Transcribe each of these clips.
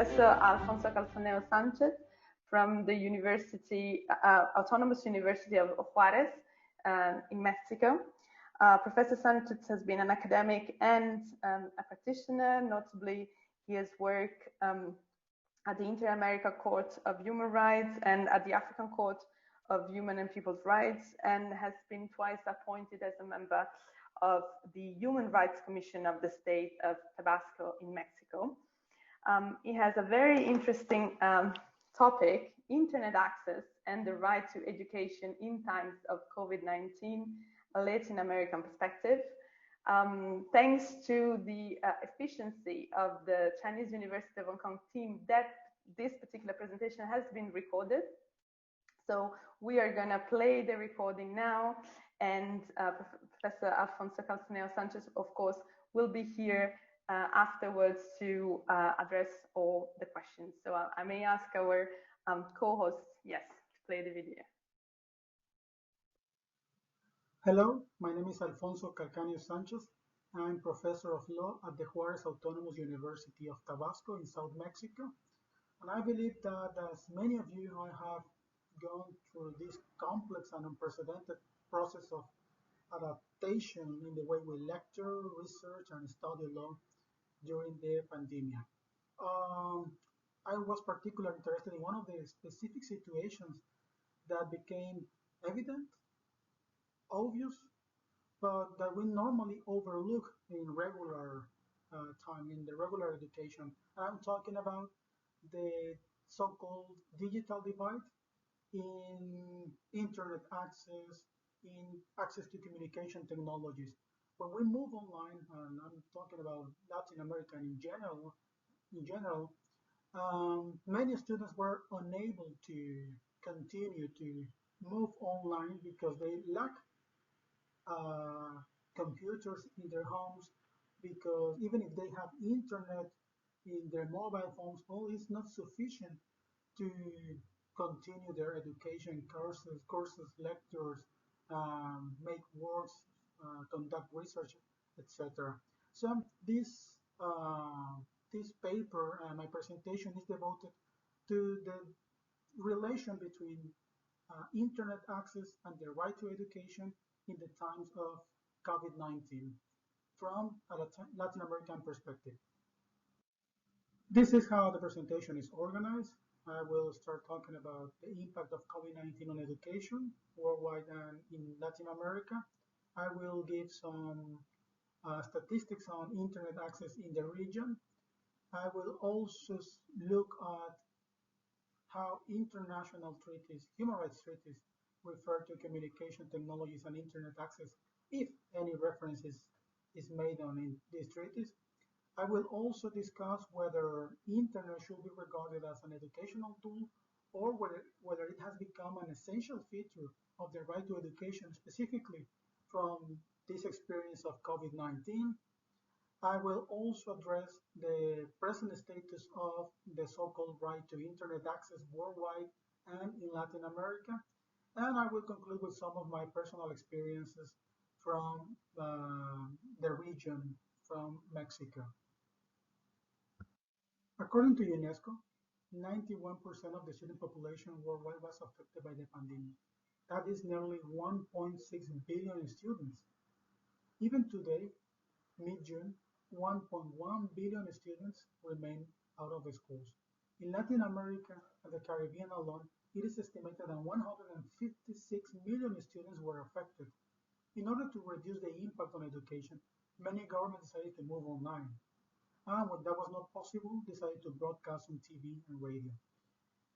Professor Alfonso Sánchez from the Autonomous University of Juarez in Mexico. Professor Sánchez has been an academic and a practitioner. Notably, he has worked at the Inter-America Court of Human Rights and at the African Court of Human and People's Rights, and has been twice appointed as a member of the Human Rights Commission of the state of Tabasco in Mexico. He has a very interesting topic, internet access and the right to education in times of COVID-19, a Latin American perspective. Thanks to the efficiency of the Chinese University of Hong Kong team, this particular presentation has been recorded. So we are going to play the recording now, and Professor Alfonso Sánchez, of course, will be here afterwards to address all the questions. So I may ask our co-hosts, yes, to play the video. Hello, my name is Alfonso Calcáneo Sánchez. I'm Professor of Law at the Juarez Autonomous University of Tabasco in South Mexico. And I believe that as many of you have gone through this complex and unprecedented process of adaptation in the way we lecture, research, and study law during the pandemic. I was particularly interested in one of the specific situations that became evident, obvious, but that we normally overlook in regular time, in the regular education. I'm talking about the so-called digital divide in internet access, in access to communication technologies. When we move online, and I'm talking about Latin America in general, many students were unable to continue to move online because they lack computers in their homes, because even if they have internet in their mobile phones, all is not sufficient to continue their education, courses, lectures, make works, conduct research, etc. So this paper and my presentation is devoted to the relation between internet access and the right to education in the times of COVID-19 from a Latin American perspective. This is how the presentation is organized. I will start talking about the impact of COVID-19 on education worldwide and in Latin America. I will give some statistics on internet access in the region. I will also look at how international treaties, human rights treaties, refer to communication technologies and internet access, if any references is made on these treaties. I will also discuss whether internet should be regarded as an educational tool, or whether it has become an essential feature of the right to education, specifically from this experience of COVID-19. I will also address the present status of the so-called right to internet access worldwide and in Latin America. And I will conclude with some of my personal experiences from the region, from Mexico. According to UNESCO, 91% of the student population worldwide was affected by the pandemic. That is nearly 1.6 billion students. Even today, mid-June, 1.1 billion students remain out of the schools. In Latin America and the Caribbean alone, it is estimated that 156 million students were affected. In order to reduce the impact on education, many governments decided to move online. And when that was not possible, decided to broadcast on TV and radio.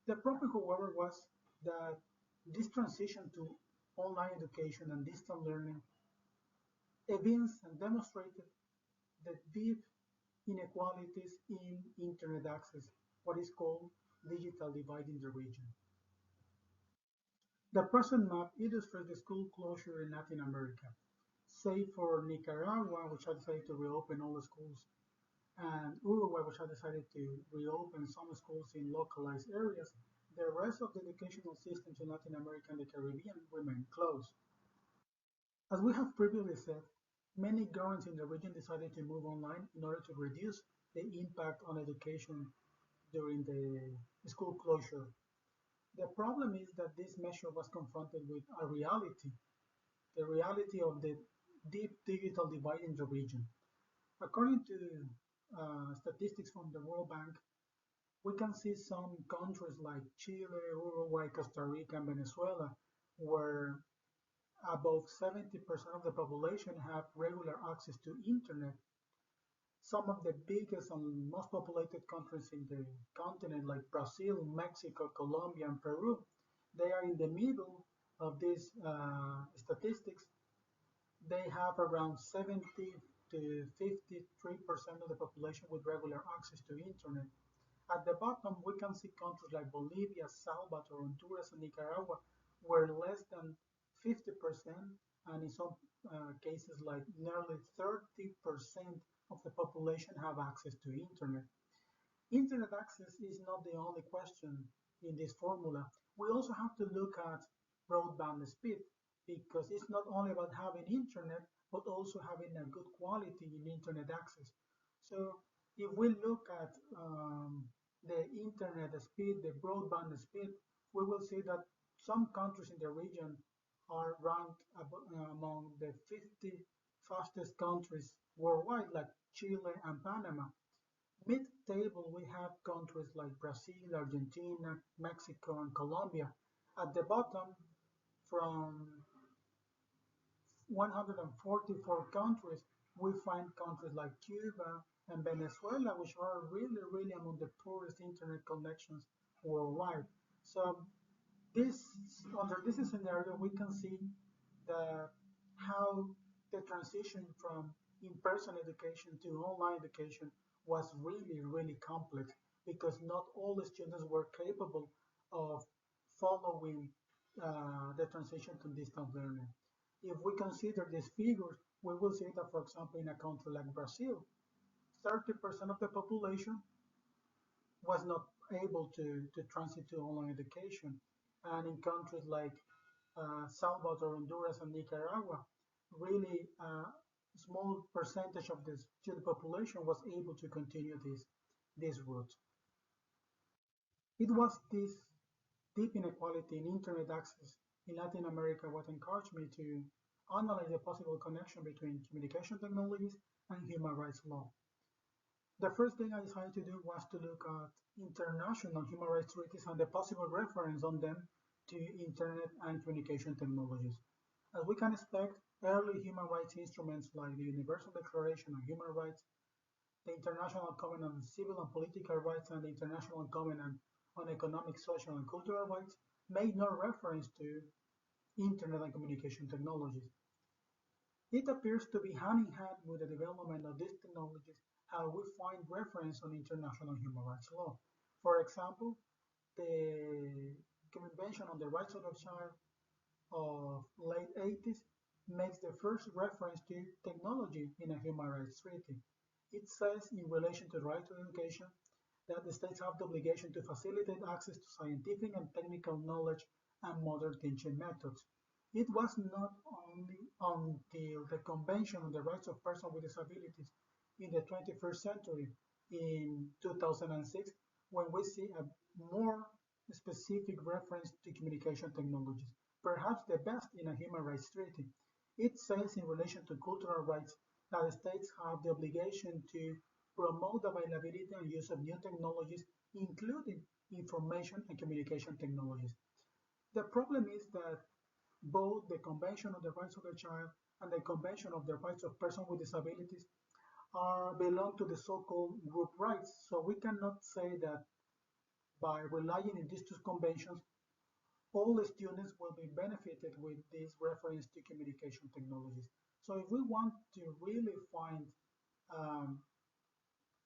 The problem, however, was that this transition to online education and distant learning evinced and demonstrated the deep inequalities in internet access, what is called digital divide in the region. The present map illustrates the school closure in Latin America. Save for Nicaragua, which has decided to reopen all the schools, and Uruguay, which has decided to reopen some schools in localized areas, the rest of the educational systems in Latin America and the Caribbean remain closed. As we have previously said, many governments in the region decided to move online in order to reduce the impact on education during the school closure. The problem is that this measure was confronted with a reality, the reality of the deep digital divide in the region. According to statistics from the World Bank, we can see some countries like Chile, Uruguay, Costa Rica, and Venezuela, where about 70% of the population have regular access to internet. Some of the biggest and most populated countries in the continent, like Brazil, Mexico, Colombia, and Peru, they are in the middle of these statistics. They have around 70 to 53% of the population with regular access to internet. At the bottom, we can see countries like Bolivia, Salvador, Honduras, and Nicaragua, where less than 50%, and in some cases like nearly 30% of the population have access to internet. Internet access is not the only question in this formula. We also have to look at broadband speed because it's not only about having internet, but also having a good quality in internet access. So if we look at the internet speed, the broadband speed, we will see that some countries in the region are ranked among the 50 fastest countries worldwide, like Chile and Panama. Mid-table, we have countries like Brazil, Argentina, Mexico, and Colombia. At the bottom, from 144 countries, we find countries like Cuba and Venezuela, which are really, really among the poorest internet connections worldwide. So under this scenario, we can see how the transition from in-person education to online education was really, really complex because not all the students were capable of following the transition to distance learning. If we consider these figures, we will see that, for example, in a country like Brazil, 30% of the population was not able to transit to online education. And in countries like Salvador, Honduras, and Nicaragua, really a small percentage of the student population was able to continue this route. It was this deep inequality in internet access in Latin America what encouraged me to analyze the possible connection between communication technologies and human rights law. The first thing I decided to do was to look at international human rights treaties and the possible reference on them to internet and communication technologies. As we can expect, early human rights instruments like the Universal Declaration on Human Rights, the International Covenant on Civil and Political Rights, and the International Covenant on Economic, Social, and Cultural Rights made no reference to internet and communication technologies. It appears to be hand in hand with the development of these technologies how we find reference on international human rights law. For example, the Convention on the Rights of the Child of late 80s makes the first reference to technology in a human rights treaty. It says in relation to the right to education that the states have the obligation to facilitate access to scientific and technical knowledge and modern teaching methods. It was not only until the Convention on the Rights of Persons with Disabilities in the 21st century in 2006 when we see a more specific reference to communication technologies, perhaps the best in a human rights treaty. It says in relation to cultural rights that the states have the obligation to promote the availability and use of new technologies, including information and communication technologies. The problem is that both the Convention on the Rights of the Child and the Convention of the Rights of Persons with Disabilities belong to the so-called group rights. So we cannot say that by relying on these two conventions, all the students will be benefited with this reference to communication technologies. So if we want to really find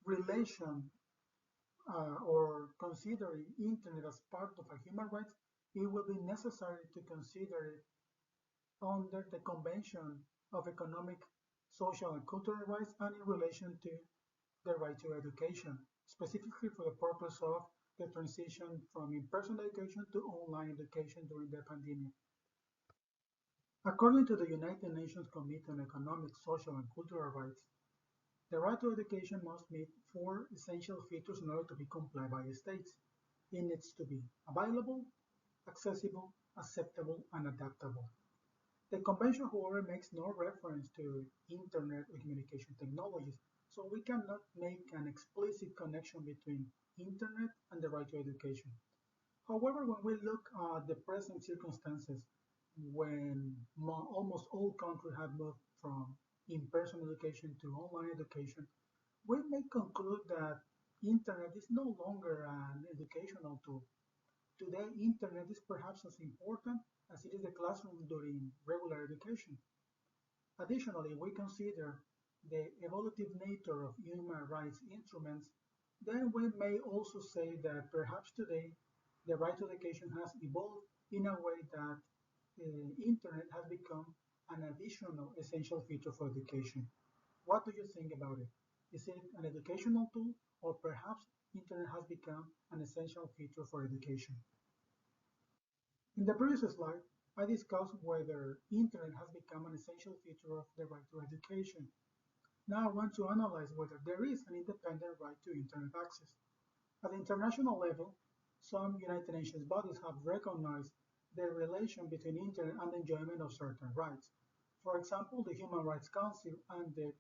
relation or considering internet as part of a human rights, it will be necessary to consider it under the Convention of Economic, Social, and Cultural Rights and in relation to the right to education, specifically for the purpose of the transition from in-person education to online education during the pandemic. According to the United Nations Committee on Economic, Social, and Cultural Rights, The right to education must meet four essential features in order to be complied by the states. It needs to be available, accessible, acceptable, and adaptable. The convention, however, makes no reference to internet or communication technologies, so we cannot make an explicit connection between internet and the right to education. However, when we look at the present circumstances, when almost all countries have moved from in-person education to online education, we may conclude that internet is no longer an educational tool. Today, internet is perhaps as important as it is the classroom during regular education. Additionally, we consider the evolutive nature of human rights instruments, then we may also say that perhaps today the right to education has evolved in a way that internet has become an additional essential feature for education. What do you think about it? Is it an educational tool, or perhaps internet has become an essential feature for education? In the previous slide, I discussed whether internet has become an essential feature of the right to education. Now I want to analyze whether there is an independent right to internet access. At the international level, some United Nations bodies have recognized the relation between internet and the enjoyment of certain rights. For example, the Human Rights Council and the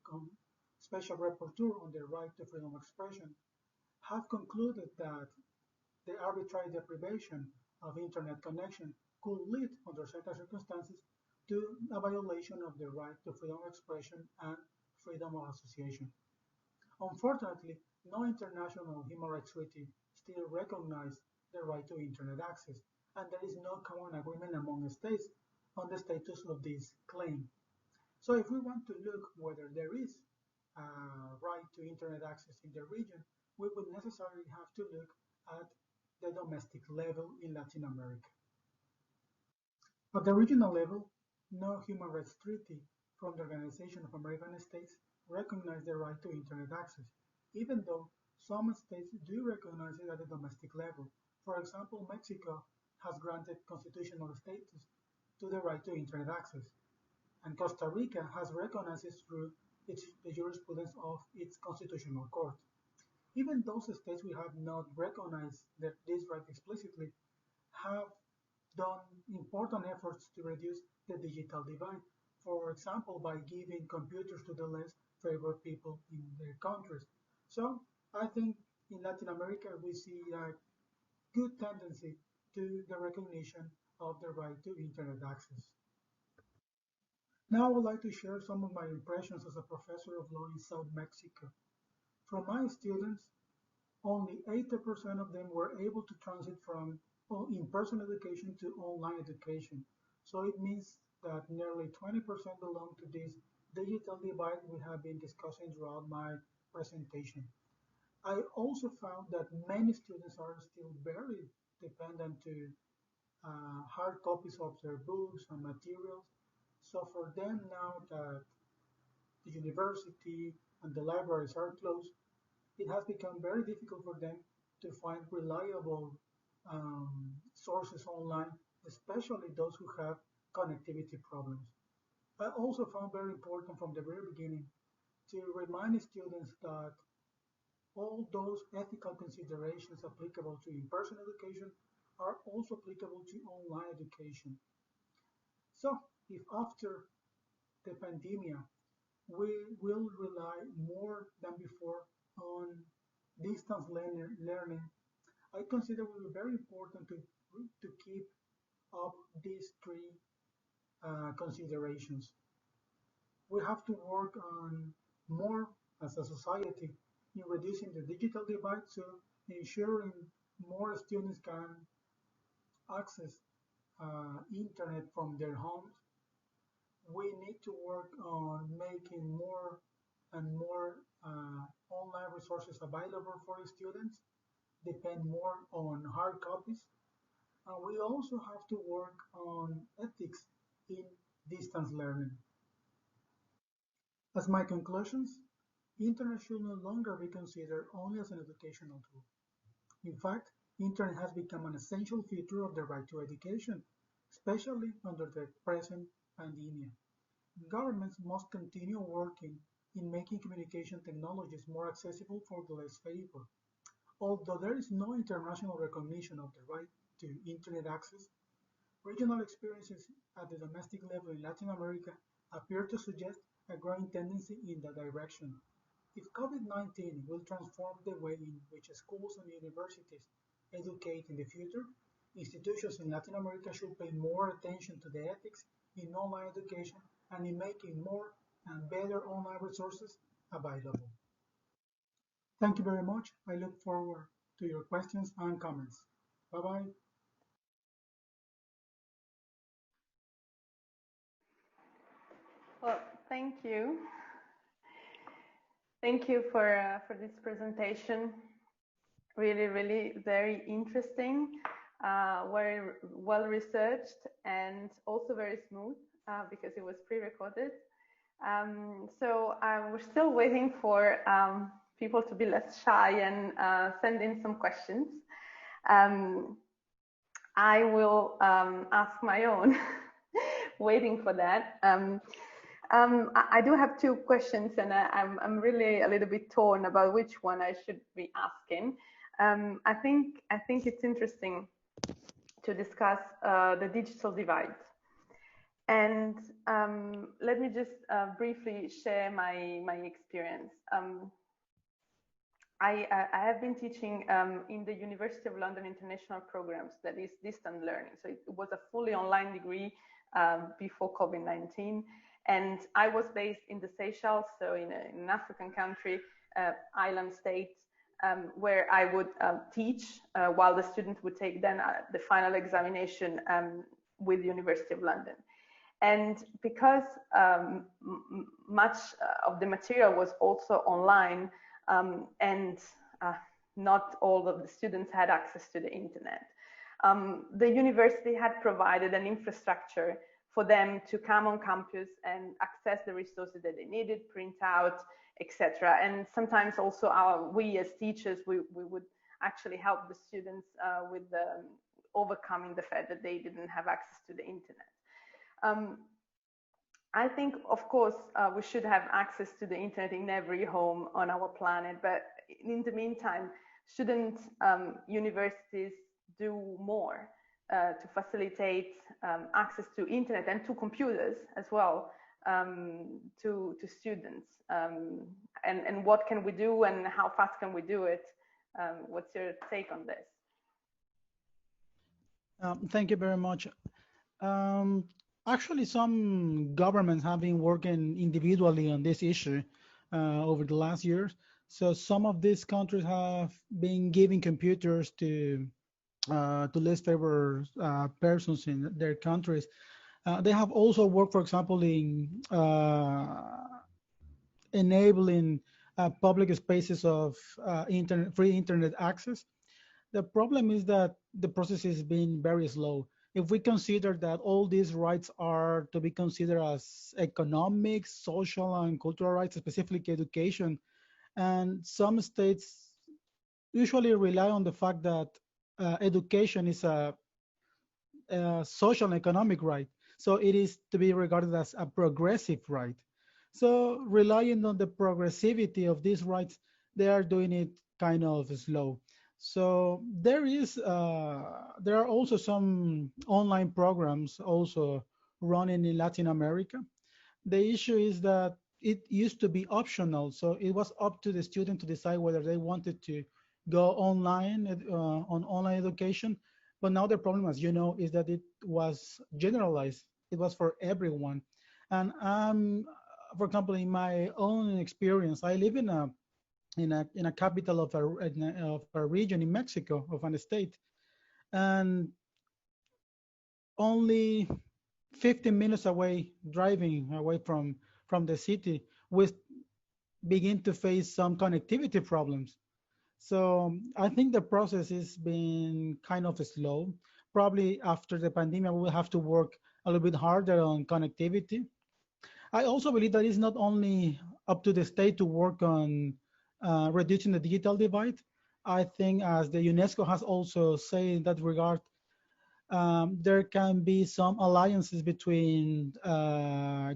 Special Rapporteur on the right to freedom of expression have concluded that the arbitrary deprivation of internet connection could lead, under certain circumstances, to a violation of the right to freedom of expression and freedom of association. Unfortunately, no international human rights treaty still recognizes the right to internet access, and there is no common agreement among the states on the status of this claim. So if we want to look whether there is a right to internet access in the region, we would necessarily have to look at the domestic level in Latin America. At the regional level, no human rights treaty from the Organization of American States recognizes the right to internet access, even though some states do recognize it at the domestic level. For example, Mexico has granted constitutional status to the right to internet access, and Costa Rica has recognized it through the jurisprudence of its constitutional court. Even those states we have not recognized this right explicitly have done important efforts to reduce the digital divide, for example, by giving computers to the less favored people in their countries. So I think in Latin America we see a good tendency to the recognition of the right to internet access. Now I would like to share some of my impressions as a professor of law in South Mexico. From my students, only 80% of them were able to transit from in-person education to online education. So it means that nearly 20% belong to this digital divide we have been discussing throughout my presentation. I also found that many students are still very dependent to hard copies of their books and materials. So for them now that the university and the libraries are closed, it has become very difficult for them to find reliable sources online, especially those who have connectivity problems. I also found very important from the very beginning to remind students that all those ethical considerations applicable to in-person education are also applicable to online education. So, if after the pandemic we will rely more than before on distance learning, I consider it will be very important to keep up these three considerations. We have to work on more as a society in reducing the digital divide, so ensuring more students can access internet from their homes. We need to work on making more and more online resources available for students, depend more on hard copies. And we also have to work on ethics in distance learning. As my conclusions, internet should no longer be considered only as an educational tool. In fact, internet has become an essential feature of the right to education, especially under the present pandemic. Governments must continue working in making communication technologies more accessible for the less favored. Although there is no international recognition of the right to internet access, regional experiences at the domestic level in Latin America appear to suggest a growing tendency in that direction. If COVID-19 will transform the way in which schools and universities educate in the future, institutions in Latin America should pay more attention to the ethics in online education and in making more and better online resources available. Thank you very much. I look forward to your questions and comments. Bye-bye. Well, thank you. Thank you for this presentation. Really, really very interesting, very well researched, and also very smooth because it was pre-recorded. So we're still waiting for people to be less shy and send in some questions. I will ask my own, waiting for that. I do have two questions, and I'm really a little bit torn about which one I should be asking. I think it's interesting to discuss the digital divide. And let me just briefly share my experience. I have been teaching in the University of London International Programs, that is distant learning. So it was a fully online degree before COVID-19. And I was based in the Seychelles, so in an African country, island state, where I would teach while the students would take then the final examination with the University of London. And because much of the material was also online, and not all of the students had access to the internet, the university had provided an infrastructure for them to come on campus and access the resources that they needed, print out, etc. And sometimes also we as teachers, we would actually help the students with overcoming the fact that they didn't have access to the internet. I think, of course, we should have access to the internet in every home on our planet, but in the meantime, shouldn't universities do more to facilitate access to internet and to computers as well to students? And what can we do, and how fast can we do it? What's your take on this? Thank you very much. Actually, some governments have been working individually on this issue over the last years. So some of these countries have been giving computers to less favored persons in their countries. They have also worked, for example, in enabling public spaces of free internet access. The problem is that the process is being very slow. If we consider that all these rights are to be considered as economic, social, and cultural rights, specifically education, and some states usually rely on the fact that education is a social and economic right. So it is to be regarded as a progressive right. So relying on the progressivity of these rights, they are doing it kind of slow. So there are also some online programs also running in Latin America. The issue is that it used to be optional, so it was up to the student to decide whether they wanted to go online on online education. But now the problem, as you know, is that it was generalized. It was for everyone. And for example, in my own experience, I live in a capital of a region in Mexico, of an state, and only 15 minutes away, driving away from the city, we begin to face some connectivity problems. So I think the process is been kind of slow. Probably after the pandemic, we will have to work a little bit harder on connectivity. I also believe that it's not only up to the state to work on reducing the digital divide. I think, as the UNESCO has also said in that regard, there can be some alliances between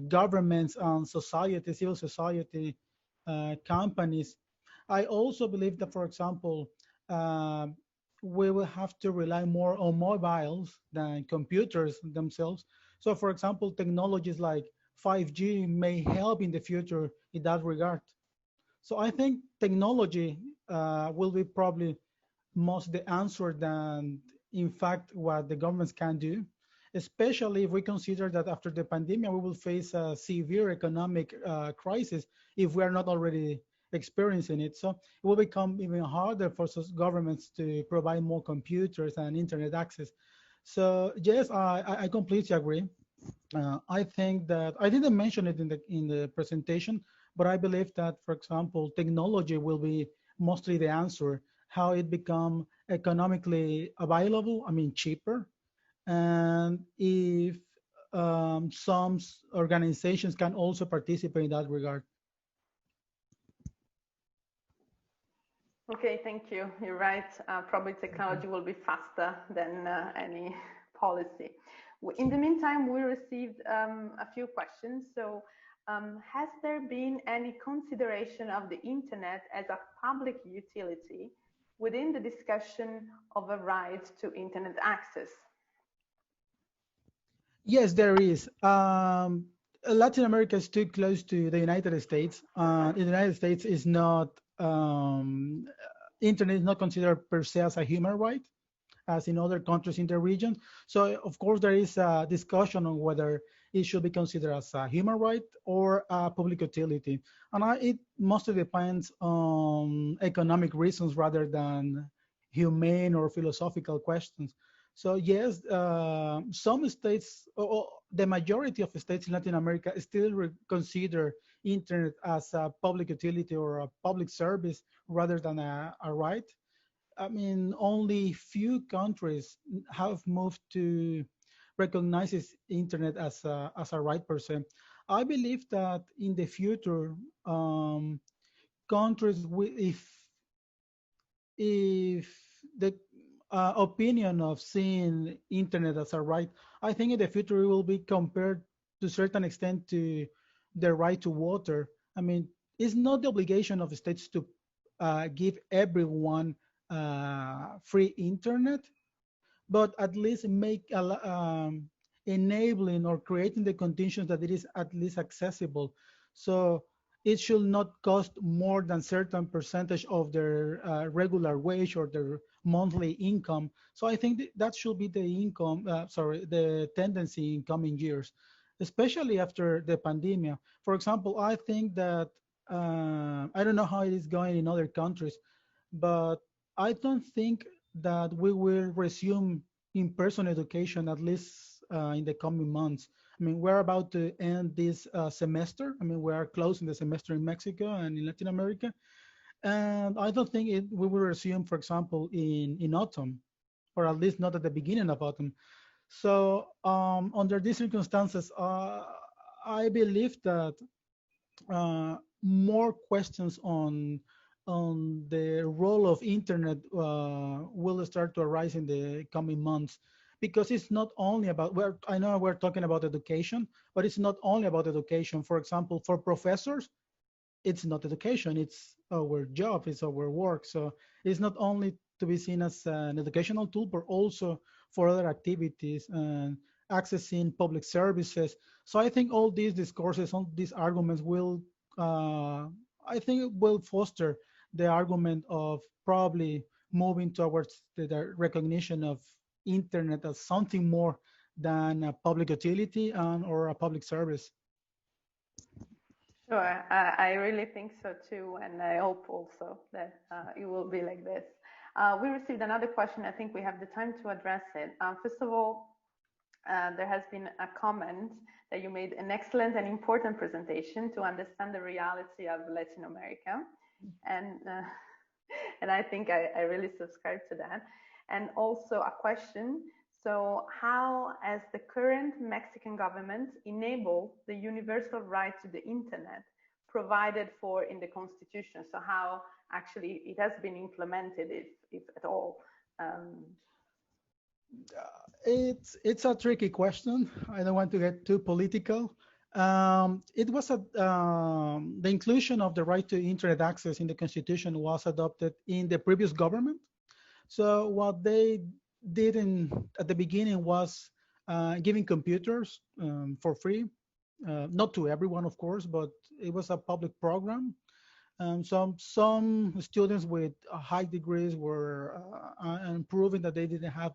governments and society, civil society, companies. I also believe that, for example, uh, we will have to rely more on mobiles than computers themselves. So, for example, technologies like 5G may help in the future in that regard. So I think technology will be probably most the answer than in fact what the governments can do, especially if we consider that after the pandemic we will face a severe economic crisis if we are not already experiencing it. So it will become even harder for governments to provide more computers and internet access. So yes, I completely agree. I think that I didn't mention it in the presentation, but I believe that, for example, technology will be mostly the answer. How it become economically available, I mean cheaper, and if some organizations can also participate in that regard. Okay, thank you. You're right. Probably technology will be faster than any policy. In the meantime, we received a few questions. So, has there been any consideration of the internet as a public utility within the discussion of a right to internet access? Yes, there is. Latin America is too close to the United States. In the United States, is not internet is not considered per se as a human right, as in other countries in the region. So, of course, there is a discussion on whether it should be considered as a human right or a public utility. And it mostly depends on economic reasons rather than humane or philosophical questions. So, yes, some states, or the majority of states in Latin America, still consider internet as a public utility or a public service rather than a right. I mean, only few countries have moved to recognize internet as a right per se. I believe that in the future, countries, if the opinion of seeing internet as a right, I think in the future it will be compared to a certain extent to the right to water. I mean, it's not the obligation of the states to give everyone free internet, but at least make enabling or creating the conditions that it is at least accessible. So it should not cost more than certain percentage of their regular wage or their monthly income. So I think that should be the the tendency in coming years, especially after the pandemic. For example, I think that I don't know how it is going in other countries, but I don't think that we will resume in-person education, at least in the coming months. I mean, we're about to end this semester. I mean, we are closing the semester in Mexico and in Latin America. And I don't think we will resume, for example, in autumn, or at least not at the beginning of autumn. So under these circumstances, I believe that more questions on the role of internet will start to arise in the coming months, because it's not only about, I know we're talking about education, but it's not only about education. For example, for professors, it's not education, it's our job, it's our work. So it's not only to be seen as an educational tool, but also for other activities and accessing public services. So I think all these discourses, all these arguments will, I think it will foster the argument of probably moving towards the recognition of internet as something more than a public utility or a public service. Sure, I really think so too, and I hope also that it will be like this. We received another question. I think we have the time to address it. First of all, there has been a comment that you made an excellent and important presentation to understand the reality of Latin America, and and I think I really subscribe to that. And also a question. So how has the current Mexican government enabled the universal right to the internet provided for in the Constitution? So how actually it has been implemented, if at all? It's a tricky question. I don't want to get too political. It was the inclusion of the right to internet access in the Constitution was adopted in the previous government. So what they did at the beginning was giving computers for free, not to everyone, of course, but it was a public program. Some students with high degrees were proving that they didn't have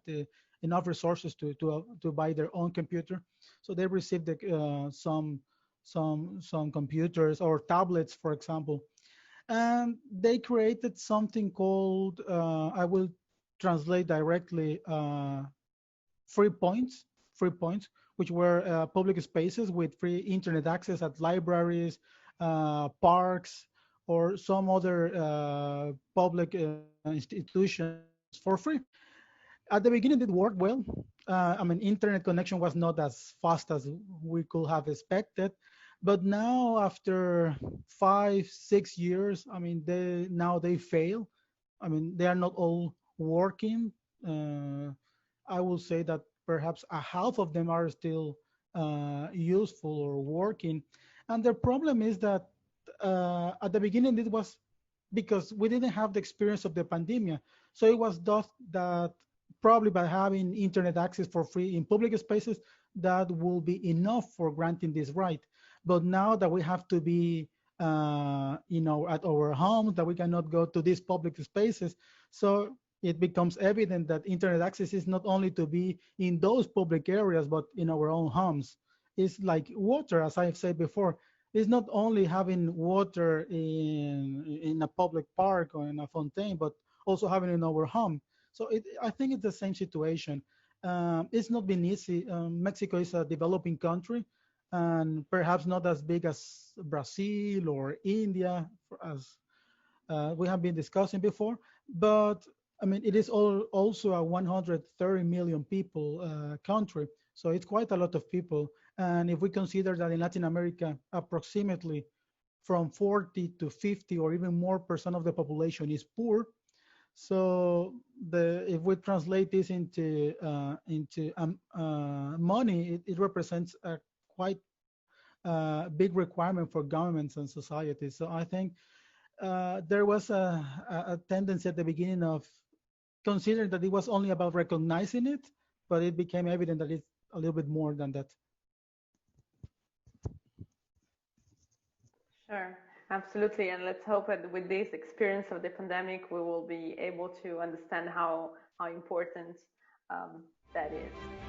enough resources to buy their own computer, so they received some computers or tablets, for example, and they created something called I will translate directly free points, free points, which were public spaces with free internet access at libraries, parks, or some other public institutions for free. At the beginning, it worked well. I mean, internet connection was not as fast as we could have expected, but now after 5, 6 years, I mean, they fail. I mean, they are not all working. I will say that perhaps a half of them are still useful or working. And the problem is that at the beginning it was because we didn't have the experience of the pandemic. So it was thought that probably by having internet access for free in public spaces, that will be enough for granting this right. But now that we have to be, at our homes, that we cannot go to these public spaces, so it becomes evident that internet access is not only to be in those public areas, but in our own homes. It's like water, as I've said before. It's not only having water in a public park or in a fountain, but also having it in our home. So I think it's the same situation. It's not been easy. Mexico is a developing country, and perhaps not as big as Brazil or India, as we have been discussing before. But I mean, it is also a 130 million people country, so it's quite a lot of people. And if we consider that in Latin America, approximately from 40 to 50 or even more percent of the population is poor, so if we translate this into money, it represents a quite big requirement for governments and societies. So I think there was a tendency at the beginning of considering that it was only about recognizing it, but it became evident that it's a little bit more than that. Sure, absolutely. And let's hope that with this experience of the pandemic, we will be able to understand how important that is.